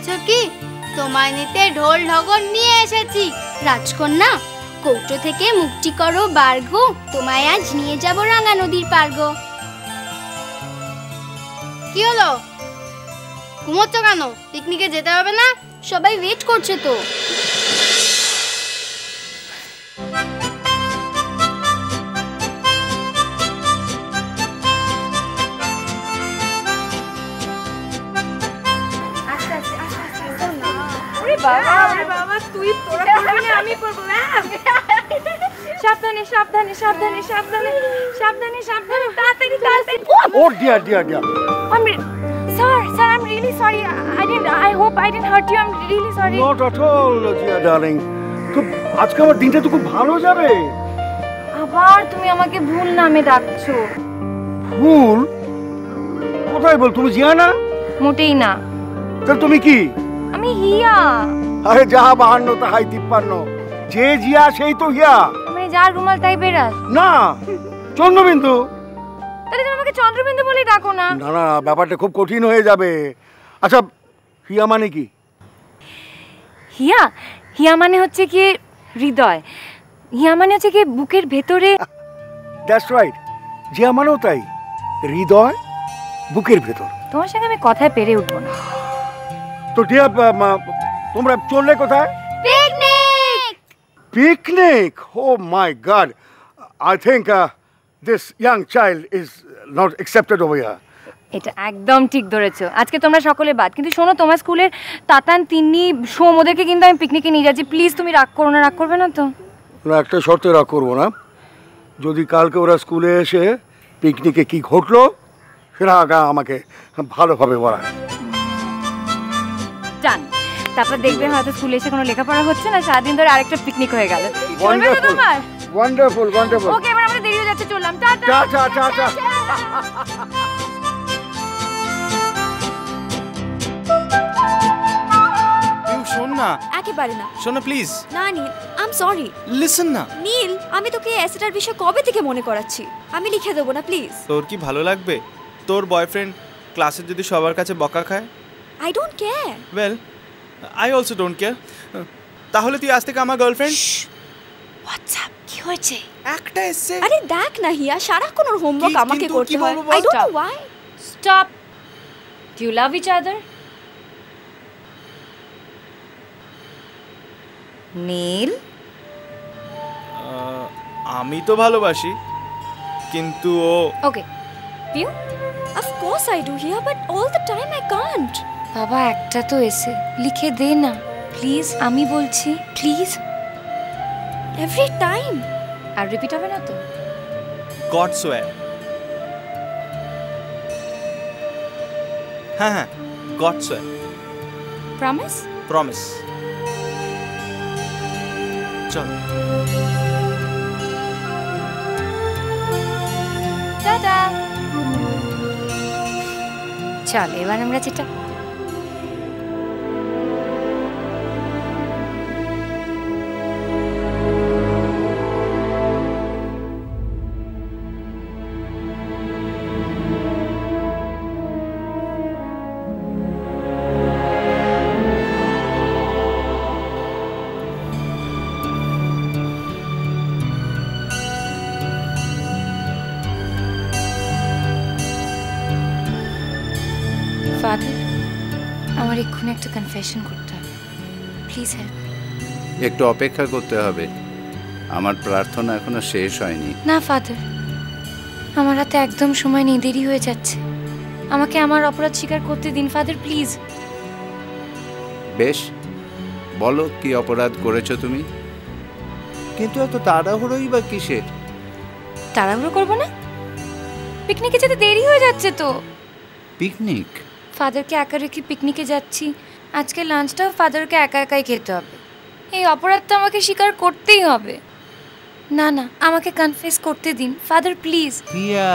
করেছো কি? তোমায় নিতে ঢোল ঢগর নিয়ে এসেছি। রাজকন্যা, কৌটো থেকে মুক্তি করো বার্গো, তোমায় আজ নিয়ে যাব রাঙা নদীর পার্গো। কি হলো, ঘুমোচ্ছ কেন? পিকনিকে যেতে হবে না? সবাই ওয়েট করছে তো। বাবা তুই তোরা করবি না, আমি করবো। সাবধানে সাবধানে সাবধানে সাবধানে সাবধানে সাবধানে, তাড়াতাড়ি তাড়াতাড়ি। Oh dear dear dear, Sir, I'm really sorry. I hope I didn't hurt you. I'm really sorry. Not at all dear darling. খুব আজকে আমার দিনটা তো খুব ভালো যাবে। আবার তুমি আমাকে ভুল নামে ডাকছো। ভুল কোথায় বল? তুমি জিয়া না? মোটেই না। তাহলে তুমি কি? আমি হিয়া। আরে যাহা 52 তাহাই 53, যে জিয়া সেই তো হিয়া। মানে যার রুমাল তাই বেরাস না, চন্দ্রবিন্দু। তাহলে তুমি আমাকে চন্দ্রবিন্দু বলে ডাকো না। না না, ব্যাপারটা খুব কঠিন হয়ে যাবে। আচ্ছা, হিয়া মানে কি? হিয়া হিয়া মানে হচ্ছে কি হৃদয়। হিয়া মানে হচ্ছে কি বুকের ভেতরে। দ্যাটস রাইট, জিয়া মানেও তাই, হৃদয়, বুকের ভেতর। তোমার সঙ্গে আমি কথায় পেরে উঠবো না। তো ডিয়া, তোমরা চললে কোথায়? Picnic. Picnic? Oh my God, I think this young child is not accepted over here. এটা একদম ঠিক ধরেছো। আজকে তোমরা সকলে বাদ, কিন্তু শোনো, তোমার স্কুলের তাতান, তিন্নি, সোম, ওদেরকে কিন্তু আমি পিকনিকে নিয়ে যাচ্ছি। প্লিজ তুমি রাগ করো না। রাগ করবে না তো? না, একটা শর্তে রাগ করবো না। যদি কালকে ওরা স্কুলে এসে পিকনিকে কি ঘটলো সেটা আমাকে ভালোভাবে বলা। জান, তারপর দেখবে হয়তো স্কুলে এসে কোনো লেখাপড়া হচ্ছে না, সারাদিন ধরে আরেকটা পিকনিক হয়ে গেল। চলবে তো তোমার? Wonderful wonderful. ওকে, এবার আমরা দেরি হয়ে যাচ্ছে, চললাম। Tata tata tata. শোন না। একেবারে না। শোন না প্লিজ। না নীল, আই এম সরি। লিসেন না। নীল, আমি তোকে অ্যাসিডার বিষয় কবে থেকে মনে করাচ্ছি। আমি লিখে দেবো না, প্লিজ। তোর কি ভালো লাগবে তোর বয়ফ্রেন্ড ক্লাসে যদি সবার কাছে বকা খায়? I don't care. Well, I also don't care. তাহলে তুই আজ থেকে আমার গার্লফ্রেন্ড। হোয়াটসঅ্যাপ কি হয়েছে? একটা এসে। আরে দেখ না হিয়া, সারাক্ষণ ওর হোমওয়ার্ক আমাকে করতে হয়। I don't know why. Stop. Do you love each other? Neel, আমি তো ভালোবাসি, কিন্তু ও। Okay you? Of course I do Hiya, but all the time I can't. বাবা, একটা তো এসে লিখে দে না প্লিজ। আমি বলছি প্লিজ। Every time. আর রিপিট হবে না তো? God swear. হ্যাঁ হ্যাঁ, গড সোয়ার। প্রমিস? প্রমিস। চল। টাটা। চল, এবার আমরা যেটা ফাদার, আমার এক্ষুনি একটা কনফেশন করতে হবে। Please help me. একটু অপেক্ষা করতে হবে, আমার প্রার্থনা এখনো শেষ হয়নি। না ফাদার, আমার হাতে একদম সময় নেই, দেরি হয়ে যাচ্ছে। আমাকে আমার অপরাধ স্বীকার করতে দিন ফাদার, প্লিজ। বেশ, বলো কি অপরাধ করেছো তুমি? কিন্তু এত তাড়াহুড়োই বা কিসের? তাড়াহুড়ো করবো না? পিকনিকে যেতে দেরি হয়ে যাচ্ছে তো। পিকনিক? ফাদারকে একা রেখে পিকনিকে যাচ্ছি। আজকে লাঞ্চটাও ফাদারকে একা একাই খেতে হবে। এই অপরাধটা আমাকে স্বীকার করতেই হবে। না না, আমাকে কনফেস করতে দিন ফাদার, প্লিজ। হিয়া,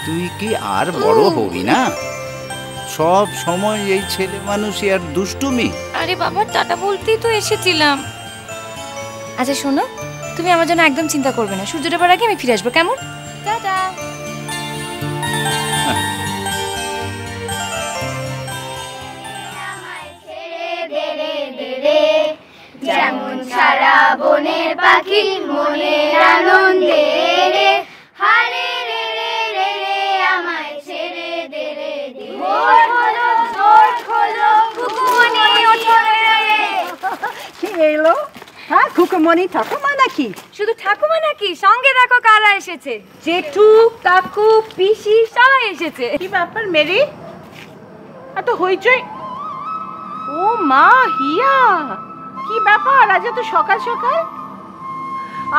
তুই কি আর বড় হবি না? সব সময় এই ছেলে মানুষই আর দুষ্টুমি। আরে বাবা, টাটা বলতেই তো এসেছিলাম। আচ্ছা শোনো, তুমি আমার জন্য একদম চিন্তা করবে না। সূর্য ডোবার আগে আমি ফিরে আসবো, কেমন? টাটা। যেমন সারা বনের পাখি মনের আনন্দে রে, হারে রে রে রে রে আমায় ছেড়ে দে রে দে। ভোর হলো ভোর হলো কুকুমনি ওঠো রে। কে এলো? হ্যাঁ, খুকুমনি ঠাকুমা নাকি? শুধু ঠাকুমা নাকি, সঙ্গে দেখো কারা এসেছে। জেঠু, কাকু, পিসি সবাই এসেছে। কি ব্যাপার মেরি, এত হইচই? ও মা, হিয়া, কি ব্যাপার আজ এত সকাল সকাল?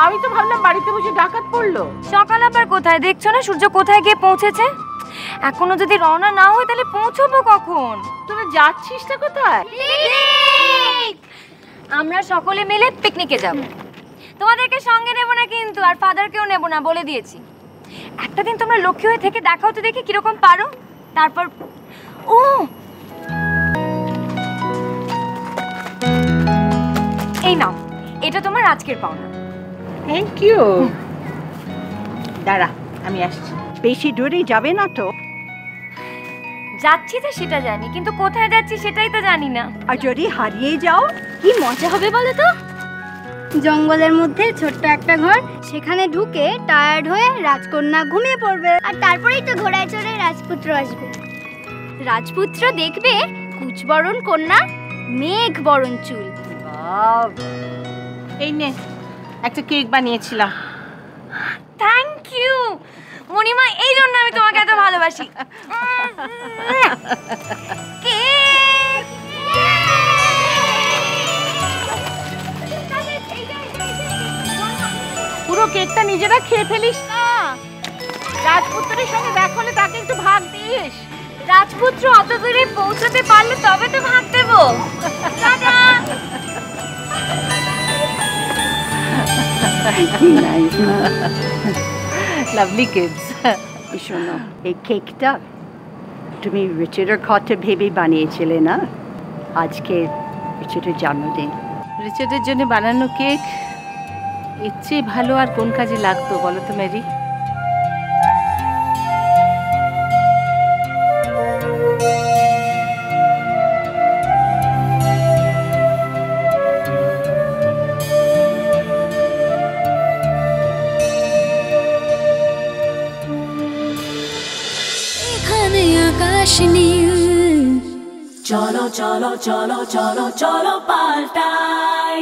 আমি তো ভাবলাম বাড়িতে বসে ডাকাত পড়লো। সকাল আবার কোথায়, দেখছো না সূর্য কোথায় গিয়ে পৌঁছেছে? এখনো যদি রওনা না হয় তাহলে পৌঁছবো কখন? তোরা যাচ্ছিসটা কোথায়? আমরা সকলে মিলে পিকনিকে যাব। তোমাদেরকে সঙ্গে নেব না কিন্তু, আর ফাদারকেও নেব না, বলে দিয়েছি। একটা দিন তোমরা লক্ষ্মী হয়ে থেকে দেখাও তো দেখি কিরকম পারো। তারপর ও এই নাও, এটা তোমার আজকের পাওনা। Thank you. দাঁড়া, আমি আসছি। বেশি দূরে যাবে না তো? যাচ্ছি তো সেটা জানি, কিন্তু কোথায় যাচ্ছি সেটাই তো জানি না। আর যদি হারিয়ে যাও? কি মজা হবে বলো তো? জঙ্গলের মধ্যে ছোট্ট একটা ঘর, সেখানে ঢুকে টায়ার্ড হয়ে রাজকন্যা ঘুমিয়ে পড়বে, আর তারপরেই তো ঘোড়ায় চড়ে রাজপুত্র আসবে। রাজপুত্র দেখবে কুচবরণ কন্যা, মেঘ বরণ চুল। এই নে, একটা কেক বানিয়েছিলাম। থ্যাংক ইউ মণিমা, এই জন্য আমি তোমাকে এত ভালোবাসি। পুরো কেকটা নিজেরা খেয়ে ফেলিস না। রাজপুত্রের সঙ্গে দেখা হলে তাকে একটু ভাগ দিস। রাজপুত্র অত দূরে পৌঁছতে পারলে তবে তো ভাগ দেবো। টাটা। Lovely kids. শোনো, এই কেকটা তুমি রিচার্ডের কথা ভেবে বানিয়েছিলে না? আজকে রিচার্ডের জন্মদিন। রিচার্ডের জন্য বানানো কেক এর চেয়ে ভালো আর কোন কাজে লাগতো বলো তো মেরি? চলো চলো চলো চলো চলো পাল্টাই।